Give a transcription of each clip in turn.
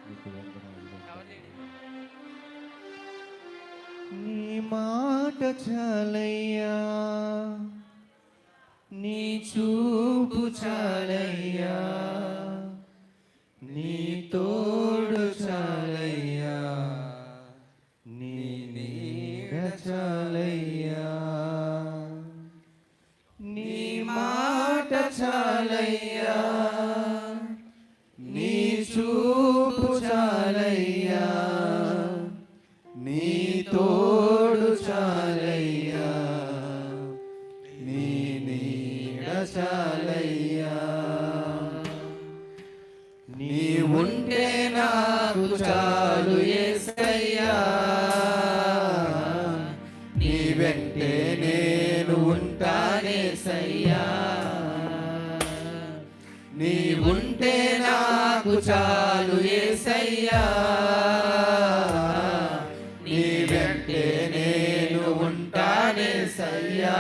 నీకు వందనాలు. నీ మాట చాలయ్యా, నీ చూపు చాలయ్యా, నీ తోడు చాలయ్యా, నీ నీడ చాలయ్యా. నీ మాట చాలయ్యా, నీ చూపు చాలయ్యా, నీ తోడు చాలయ్యా, నీ నీడ చాలయ్యా. నీ ఉంటే నాకు చాలు యేసయ్యా, నీ వెంటే నేను ఉంటానేసయ్యా. నీ ఉంటే నాకు చాలు యేసయ్యా, నీ వెంటే నేను ఉంటానేసయ్యా.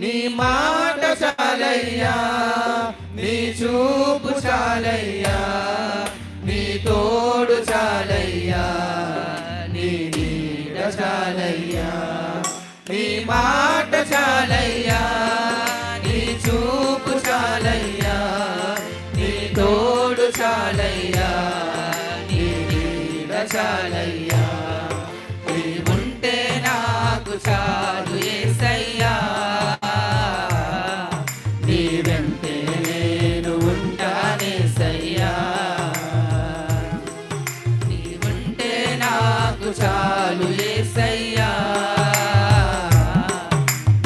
నీ మాట చాలయ్యా, నీ చూపు చాలయ్యా, నీ తోడు చాలయ్యా, నీ నీడ చాలయ్యా. నీ మాట చాలయ్యా, నీ చూపు చాలయ్యా, నీ తోడు చాలయ్యా, నీ నీడ చాలయ్యా. నీ ఉంటే నాకు చాలు యేసయ్యా, నీ వెంటే నేను ఉంటానేసయ్యా. నీ ఉంటే నాకు చాలు యేసయ్యా,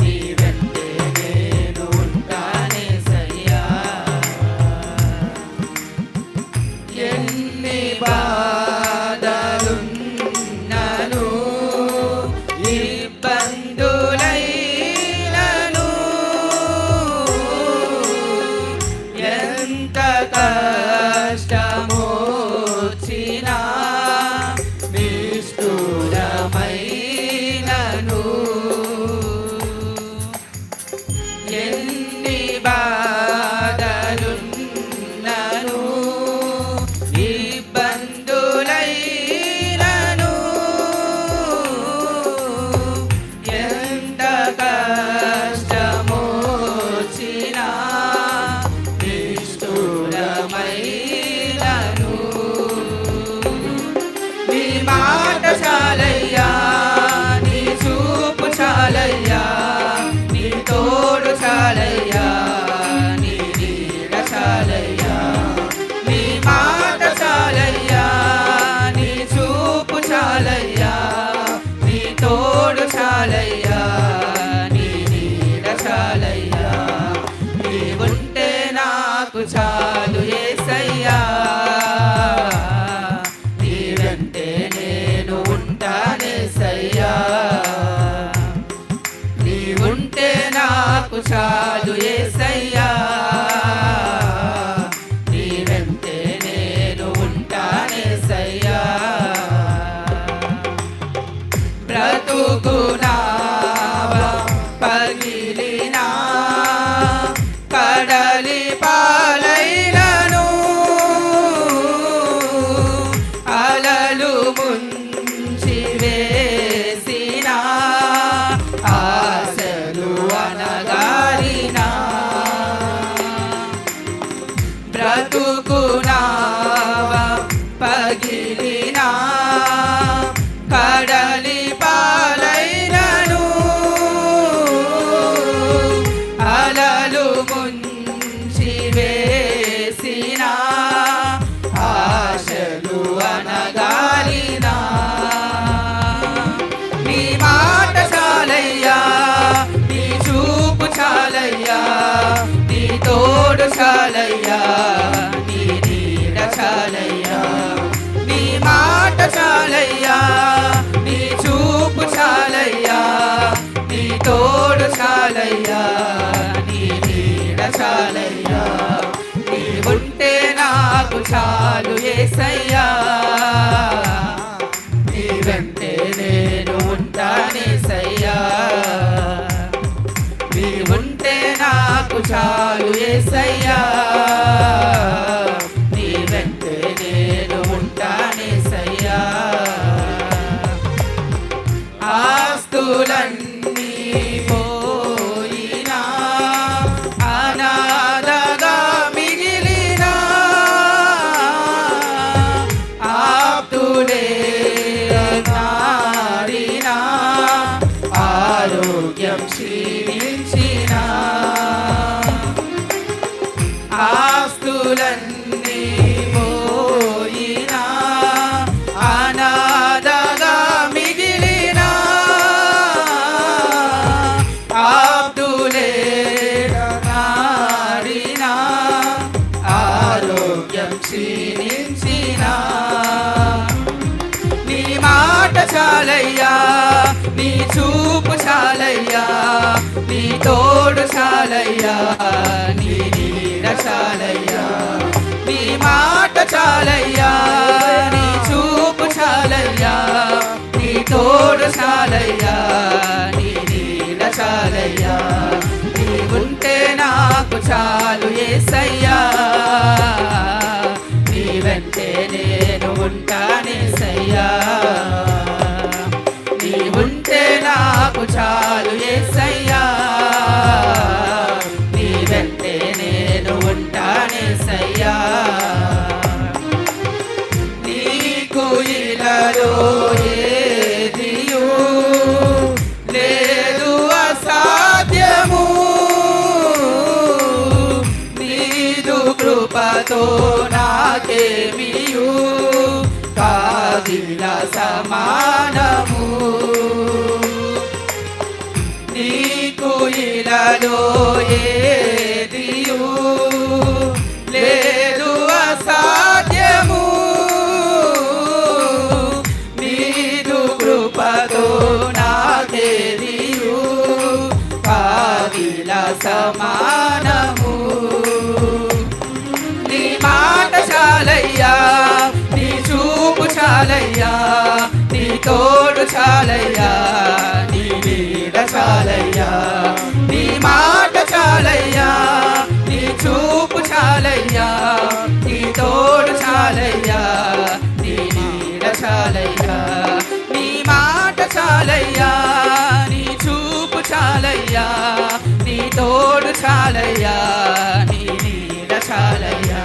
నీ వెంటే నేను ఉంటానేసయ్యా. ఎన్ని బాధలున్నను, ఇబ్బందులైనను, ఎంత కష్టమొచ్చినా, నిష్ఠురమైనను, ఎన్ని బాధలున్నను, ఇబ్బందులైనను, ఎంత కష్టమొచ్చినా, నిష్ఠురమైనను. నీ మాట చాలయ్యా, నీ చూపు చాలయ్యా, నీ తోడు చాలయ్యా, నీ నీడ చాలయ్యా. నీ మాట చాలయ్యా, నీ చూపు చాలయ్యా, నీ తోడు చాలయ్యా, నీ నీడ చాలయ్యా. నీ ఉంటే నాకు చాలు యేసయ్యా, నీ వెంటే నేను ఉంటానేసయ్యా. నీ ఉంటే నాకు చాలు యేసయ్యా, నీ వెంటే నేను ఉంటానేసయ్యా. బ్రతుకునావా పగిలినా, కడలి పాలైనను, అలలు ముంచి వేసినా, ఆశలు అనగారినా. బ్రతుకునావా పగిలినా, కడలి పాలైనను, అలలు ముంచి వేసినా, ఆశలు అనగాలినా. నీ మాట చాలయ్యా, నీ చూపు చాలయ్యా, నీ తోడు చాలయ్యా, నీ నీడ చాలయ్యా. నీ మాట చాలయ్యా, నీ చూపు చాలయ్యా, నీ తోడు చాలయ్యా, నీ నీడ చాలయ్యా. నీ ఉంటే నాకు చాలు యేసయ్యా, నీ వెంటే నేను ఉంటానేసయ్యా. నీ ఉంటే నాకు చాలు యేసయ్యా, నీ క్షీణించిన నీ మాట చాలయ్యా నీ చూపు చాలయ్యా నీ తోడు చాలయ్యా నీ నీడ చాలయ్యా నీ మాట చాలయ్యా నీ చూపు చాలయ్యా నీ తోడు చాలయ్యా నీ నీడ చాలయ్యా నీ ఉంటే నాకు చాలు యేసయ్యా నీ వెంటే నేను ఉంటానేసయ్యా నీ ఉంటే నాకు చాలు యేసయ్యా నీ వెంటే నేను ఉంటానేసయ్యా నీకు ఇలలో ఏదియు లేదు అసాధ్యము నీదు కృపతో నాకేమియు కాదిల సమానము నీకు ఇలలో ఏదియు లేదు అసాధ్యము నీదు కృపతో నాకేదియు కాదిల సమానము నీ మాట చాలయ్యా నీ చూపు చాలయ్యా నీ తోడు చాలయ్యా నీ నీడ చాలయ్యా నీ మాట చాలయ్యా నీ చూపు చాలయ్యా నీ తోడు చాలయ్యా నీ నీడ చాలయ్యా నీ మాట చాలయ్యా నీ చూపు చాలయ్యా నీ తోడు చాలయ్యా నీ నీడ చాలయ్యా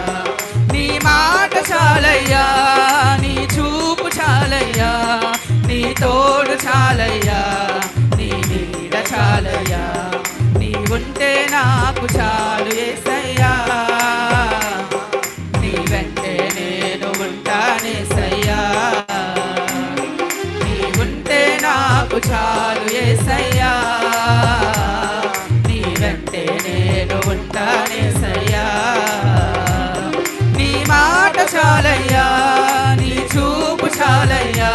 నీ మాట చాలయ్యా నీ చూపు చాలయ్యా నీ తోడు చాలయ్యా నీ నీడ చాలయ్యా నీ ఉంటే నాకు చాలు యేసయ్యా నీ వెంటే నేను ఉంటానేసయ్యా నీ ఉంటే నాకు చాలు యేసయ్యా నీ వెంటే నేను ఉంటానేసయ్యా నీ మాట చాలయ్యా నీ చూపు చాలయ్యా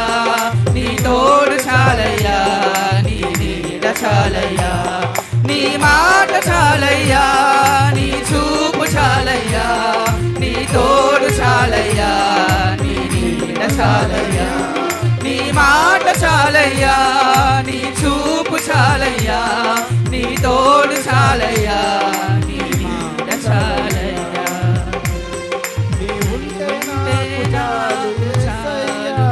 నీ తోడు చాలయ్యా నీ నీడ చాలయ్యా నీ మాట చాలయ్యా నీ చూపు చాలయ్యా నీ తోడు చాలయ్యా నీ నీడ చాలయ్యా నీ మాట చాలయ్యా నీ చూపు చాలయ్యా నీ తోడు చాలయ్యా నీ నీడ చాలయ్యా నీ ఉంటే నాకు చాలు యేసయ్యా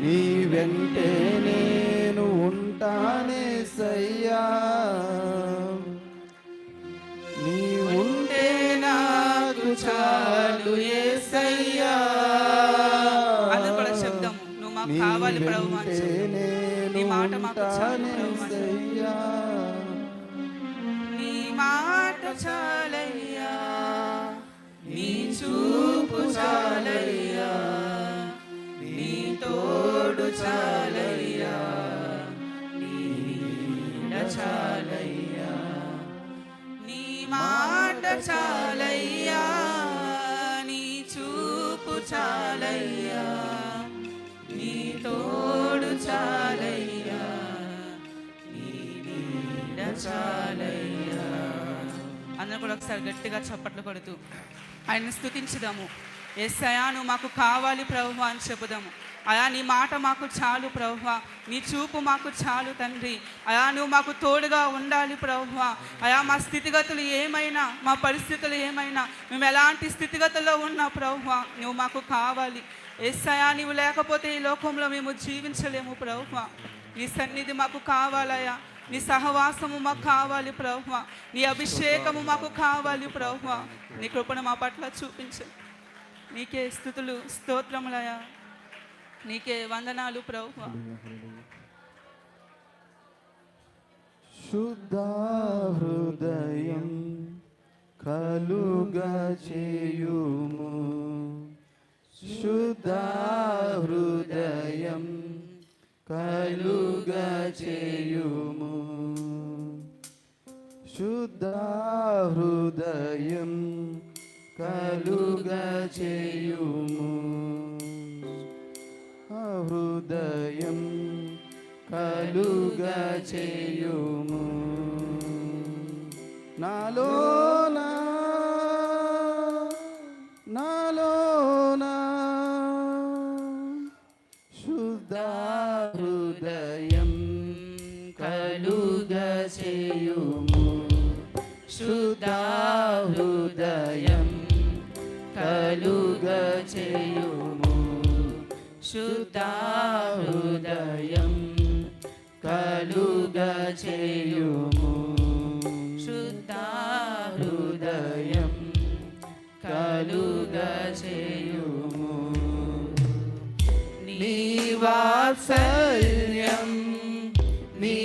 నీ వెంటే నేను ఉంటానేసయ్యా నీ ఉంటే నాకు చాలు యేసయ్యా అందరూ కూడా శబ్దం నువ్వు మాకు కావాలి ప్రభువా అని చెప్దాం. నీ మాట మాకు చాలు ప్రభువా అని చెప్దాం. నీ మాట చాలయ్యా నీ చూపు చాలయ్యా నీ తోడు చాలయ్యా నీ నీడ చాలయ్యా నీ మాట చాలయ్యా నీ చూపు చాలయ్యా నీ తోడు చాలయ్యా నీ నీడ చాలయ్యా అందరూ కూడా ఒకసారి గట్టిగా చప్పట్లు కొడుతూ ఆయన్ని స్తుతించుదాము. యేసయ్యా నువ్వు మాకు కావాలి ప్రభువా అని చెబుదాము. అయా నీ మాట మాకు చాలు ప్రభువా, నీ చూపు మాకు చాలు తండ్రి. అయా నువ్వు మాకు తోడుగా ఉండాలి ప్రభువా. అయా మా స్థితిగతులు ఏమైనా, మా పరిస్థితులు ఏమైనా, మేము ఎలాంటి స్థితిగతుల్లో ఉన్నా ప్రభువా నువ్వు మాకు కావాలి. యేసయ్యా నీవు లేకపోతే ఈ లోకంలో మేము జీవించలేము ప్రభువా. నీ సన్నిధి మాకు కావాలయ్యా, నీ సహవాసము మాకు కావాలి ప్రభువా, నీ అభిషేకము మాకు కావాలి ప్రభువా. నీ కృపను మా పట్ల చూపించు. నీకే స్తుతులు స్తోత్రములయ్యా, నీకే వందనాలు ప్రభువా. శుద్ధ హృదయం కలుగా చేయుము, శుద్ధ హృదయం కలుగా చేయుము, శుద్ధ హృదయం కలుగ చేయుము హృదయం కలుగ చేయుము నాలోనా శుద్ధ హృదయం కలుగ చేయుము శుద్ధ హృదయం కలుగ చేయుము శుద్ధ హృదయం కలుగ చేయుము శుద్ధ హృదయం కలుగ చేయుము నీ వాత్సల్యం నీ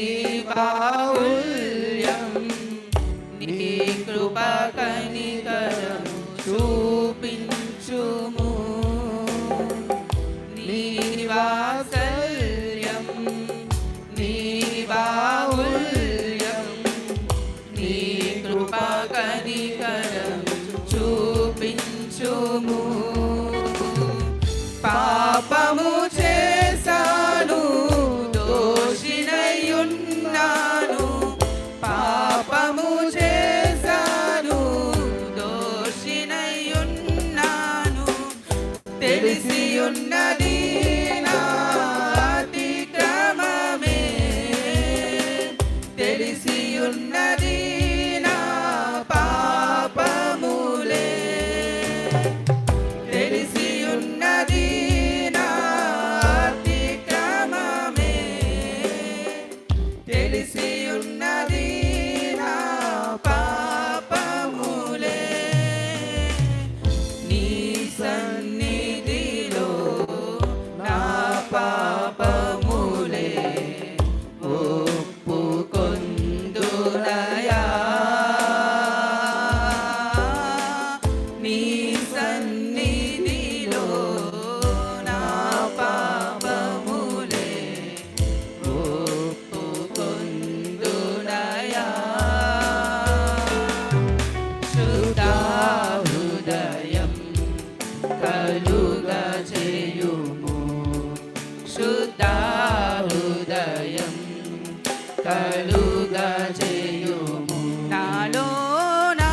బాహుల్యం నీ కృప కనికరం చూపించుము నీ వాత్సల్యం నీ బాహుల్యం నీ కృప కనికరం చూపించుము పాపము చేశాను దోషినయున్నాను పాపము చేశాను దోషినయున్నాను తెలిసి ఉన్నది నా అతిక్రమమే తెలిసి ఉన్నది నా పాపములే తెలిసి ఉన్నది నా అతిక్రమమే తెలిసి ఉన్నది నా పాపములే నీ సన్నిధిలో నా పాపములే ఒప్పుకొందునయా నీ సన్నిధిలో నా పాపములే ఒప్పుకొందునయా శుద్ధ హృదయం కలుగ చేయుము శుద్ధ హృదయం కలుగ చేయుము నాలోనా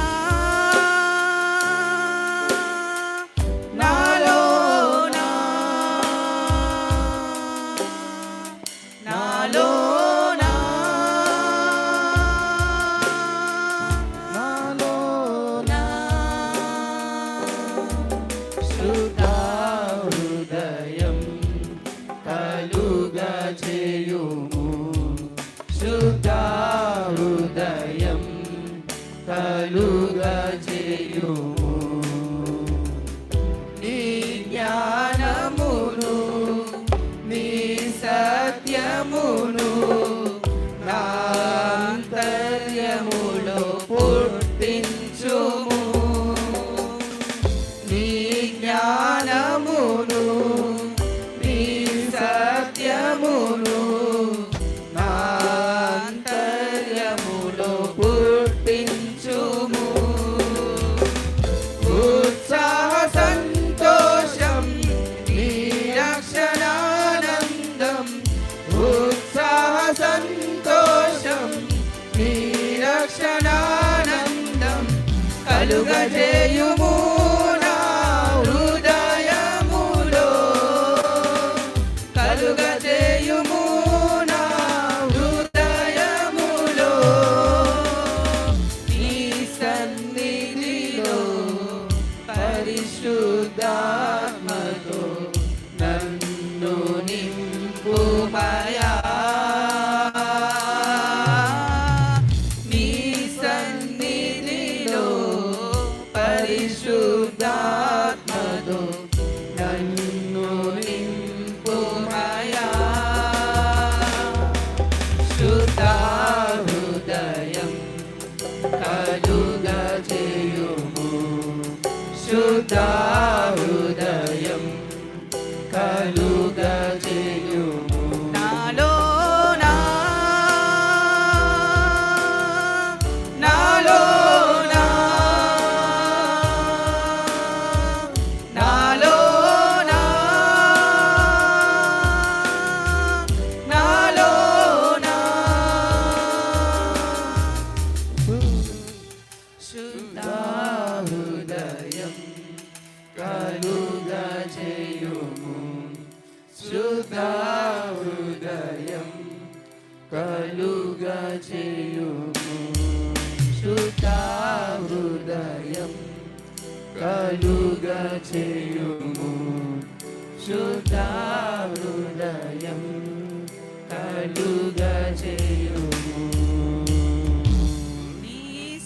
నాలోనా నాలోనా నాలోనా శుద్ధ హృదయం కలుగ చేయుము శుద్ధ హృదయం కలుగ చేయుము నీ జ్ఞానమును నీ సత్యమును నా అంతర్యములో పుట్టించుము నీ జ్ఞానమును నీ సత్యమును నా అంతర్యములో పుట్టించుము ఉత్సాహ సంతోషం నీ రక్షణానందం ఉత్సాహ సంతోషం నీ రక్షణానందం కలుగజేయుము నా హృదయములో కలుగజేయుము నా హృదయములో నీ సన్నిధిలో పరిశుద్ధాత్మతో నన్ను నింపుమయా నీ సన్నిధిలో పరిశుద్ధాత్మతో నన్ను నింపుమయా శుద్ధ హృదయం కలుగ చేయుము శుద్ధ హృదయం కలుగ చేయుము నాలోనా నా హృదయం కలుగా చేయుము శుద్ధ హృదయం కలుగా చేయుము నీ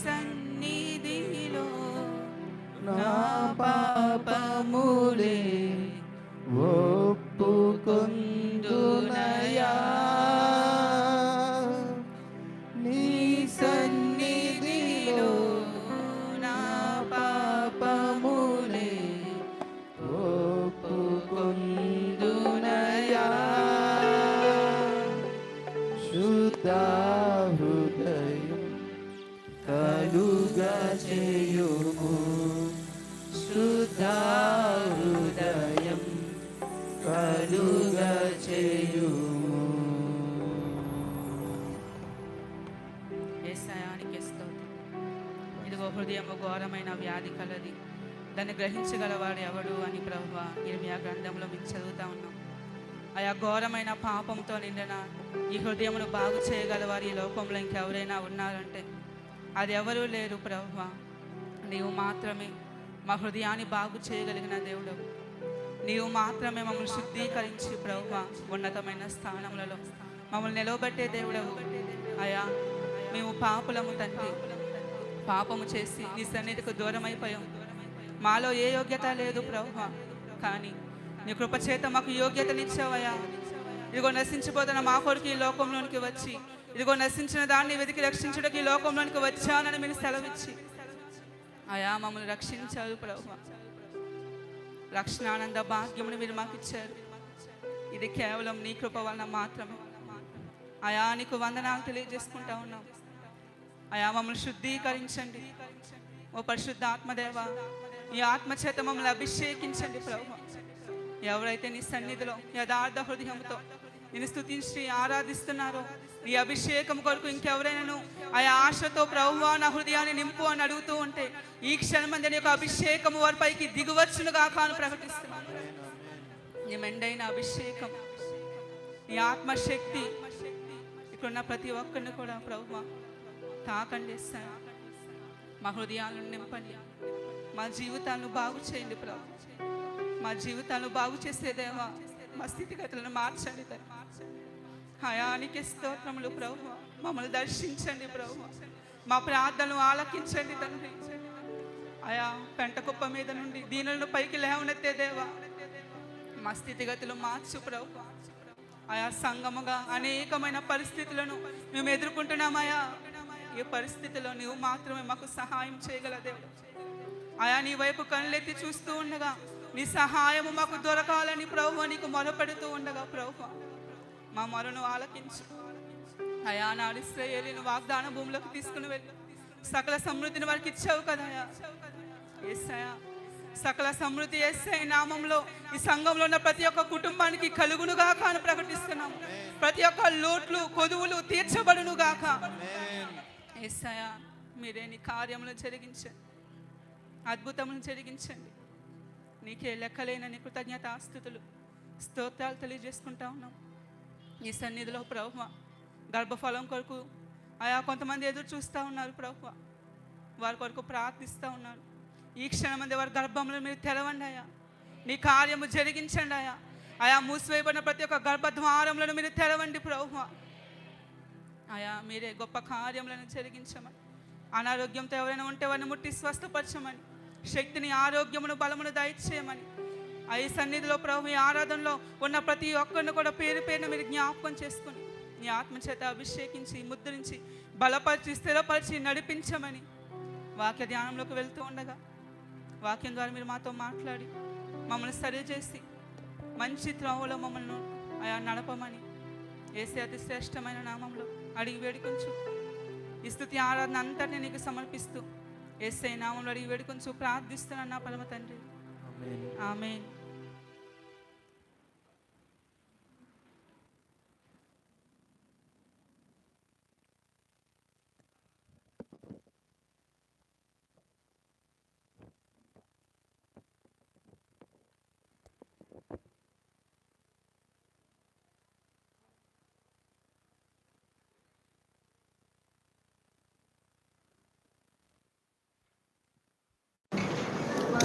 సన్నిధిలో నా పాపములే ఒప్పుకొందునయా నీ సన్నిధిలో నా పాపములే ఒప్పుకొందునయా శుద్ధ హృదయం కలుగా చేయుము శుద్ధ హృదయం కలుగా చేయుము యేసయానికి స్తోత్రం. ఇదిగో హృదయము ఘోరమైన వ్యాధి కలది, దాన్ని గ్రహించగలవాడు ఎవడు అని ప్రభువా ఇర్మియా గ్రంథంలో మేము చదువుతా ఉన్నాం. ఆయా ఘోరమైన పాపంతో నిండిన ఈ హృదయమును బాగు చేయగలవారు ఈ లోకంలో ఇంకెవరైనా ఉన్నారంటే అది ఎవరూ లేరు ప్రభువా. నీవు మాత్రమే మా హృదయాన్ని బాగు చేయగలిగిన దేవుడు. నీవు మాత్రమే మమ్మల్ని శుద్ధీకరించి ప్రభువా ఉన్నతమైన స్థానములలో మమ్మల్ని నిలవబెట్టే దేవుడవు. అయా మేము పాపులము తండ్రి, పాపము చేసి నీ సన్నిధికి దూరమైపోయాం. మాలో ఏ యోగ్యత లేదు ప్రభువా, కానీ నీ కృపచేత మాకు యోగ్యతనిచ్చావయ్యా. ఇదిగో నశించిపోతున్న మా కొరకు ఈ లోకంలోనికి వచ్చి, ఇదిగో నశించిన దాన్ని వెతికి రక్షించడానికి ఈ లోకంలోనికి వచ్చానని మీరు సెలవిచ్చి అయా మమ్మల్ని రక్షించారు ప్రభువా. రక్షణానంద భాగ్యమును మీరు మాకు ఇచ్చారు. ఇది కేవలం నీ కృప వలన మాత్రమే. అయా నీకు వందనాలు తెలియజేసుకుంటా ఉన్నాం. అయా మమ్మల్ని శుద్ధీకరించండి ఓ పరిశుద్ధ ఆత్మదేవ. ఈ ఆత్మ చేత మమ్మల్ని అభిషేకించండి ప్రభువా. ఎవరైతే నీ సన్నిధిలో యథార్థ హృదయంతో నేను స్తుతించి ఆరాధిస్తున్నారో ఈ అభిషేకం కొరకు ఇంకెవరైనాను ఆయా ఆశతో ప్రభువా నా హృదయాన్ని నింపు అని అడుగుతూ ఉంటే ఈ క్షణమంది యొక్క అభిషేకము వారిపైకి దిగువచ్చునుగా కాను ప్రకటిస్తున్నాను. నీ మెండైన అభిషేకం, నీ ఆత్మశక్తి ఇక్కడున్న ప్రతి ఒక్కరిని కూడా ప్రభువా తాకండి. మా హృదయాలను నింపండి, మా జీవితాలను బాగు చేయండి ప్రభు. మా జీవితాలను బాగు చేసేదేవా మా స్థితిగతులను మార్చండి తండ్రి. హయానికి స్తోత్రములు ప్రభు. మమ్మల్ని దర్శించండి ప్రభు. మా ప్రార్థనలు ఆలకించండి తండ్రి. ఆయా పెంట కుప్ప మీద నుండి దీనులను పైకి లేవనెత్తే దేవా మా స్థితిగతులు మార్చు ప్రభు. ఆయా సంగముగా అనేకమైన పరిస్థితులను మేము ఎదుర్కొంటున్నామయా. ఈ పరిస్థితిలో నీవు మాత్రమే మాకు సహాయం చేయగల దేవుడు. ఆయా నీ వైపు కళ్ళెత్తి చూస్తూ ఉండగా నీ సహాయము మాకు దొరకాలని ప్రభు నీకు మొరపెడుతూ ఉండగా ప్రభు మా మొరను ఆలకించు. అయా నాడు ఇశ్రాయేలును వాగ్దాన భూములకు తీసుకుని వెళ్ళి సకల సమృద్ధిని వారికి ఇచ్చావు కదా యేసయ్యా. సకల సమృద్ధి యేసయ్య నామంలో ఈ సంఘంలో ఉన్న ప్రతి ఒక్క కుటుంబానికి కలుగునుగా కాను ప్రకటిస్తున్నాము. ప్రతి ఒక్క లోట్లు కొదువులు తీర్చబడునుగాక. యేసయ్యా మీరే నీ కార్యములను జరిగించండి, అద్భుతములను జరిగించండి. నీకే లెక్కలేనని కృతజ్ఞతాస్తుతులు స్తోత్రాలు తెలియజేసుకుంటా ఉన్నాం. ఈ సన్నిధిలో ప్రభువా గర్భఫలం కొరకు ఆయా కొంతమంది ఎదురు చూస్తూ ఉన్నారు ప్రభువా. వారి కొరకు ప్రార్థిస్తూ ఉన్నారు. ఈ క్షణమంది వారి గర్భంలో మీరు తెరవండి అయా. నీ కార్యము జరిగించండి అయా. ఆయా మూసివేయబడిన ప్రతి ఒక్క గర్భద్వారములను మీరు తెరవండి ప్రభువా. ఆయా మీరే గొప్ప కార్యములను జరిగించమని, అనారోగ్యంతో ఎవరైనా ఉంటే వారిని ముట్టి స్వస్థపరచమని, శక్తిని ఆరోగ్యమును బలమును దయచేయమని ఈ సన్నిధిలో ప్రభు ఈ ఆరాధనలో ఉన్న ప్రతి ఒక్కరిని కూడా పేరు పేరున మీరు జ్ఞాపకం చేసుకుని నీ ఆత్మచేత అభిషేకించి ముద్రించి బలపరిచి స్థిరపరిచి నడిపించమని వాక్య ధ్యానంలోకి వెళ్తూ ఉండగా వాక్యం ద్వారా మీరు మాతో మాట్లాడి మమ్మల్ని సరిచేసి మంచి త్రోవలో మమ్మల్ని ఆయా నడపమని యేసే అతి శ్రేష్టమైన నామంలో అడిగి వేడుకొంచు. ఈ స్తుతి ఆరాధన అంతటిని నీకు సమర్పిస్తూ యేసే నామంలో అడిగి వేడుకొంచు ప్రార్థిస్తున్నాను నా పరమ తండ్రి. ఆమేన్.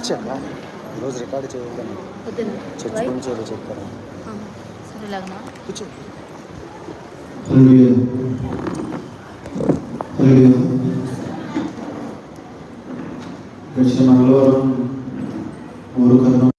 కూర్చోట్లా రోజు రికార్డు చేయగలను వద్దు చర్చ వై గురించి ఏదో చెప్తారా సరే లాగనా కూర్చో హల్లెలూయా హల్లెలూయా గడిచిన మంగళవారం ఊరు కర్ణం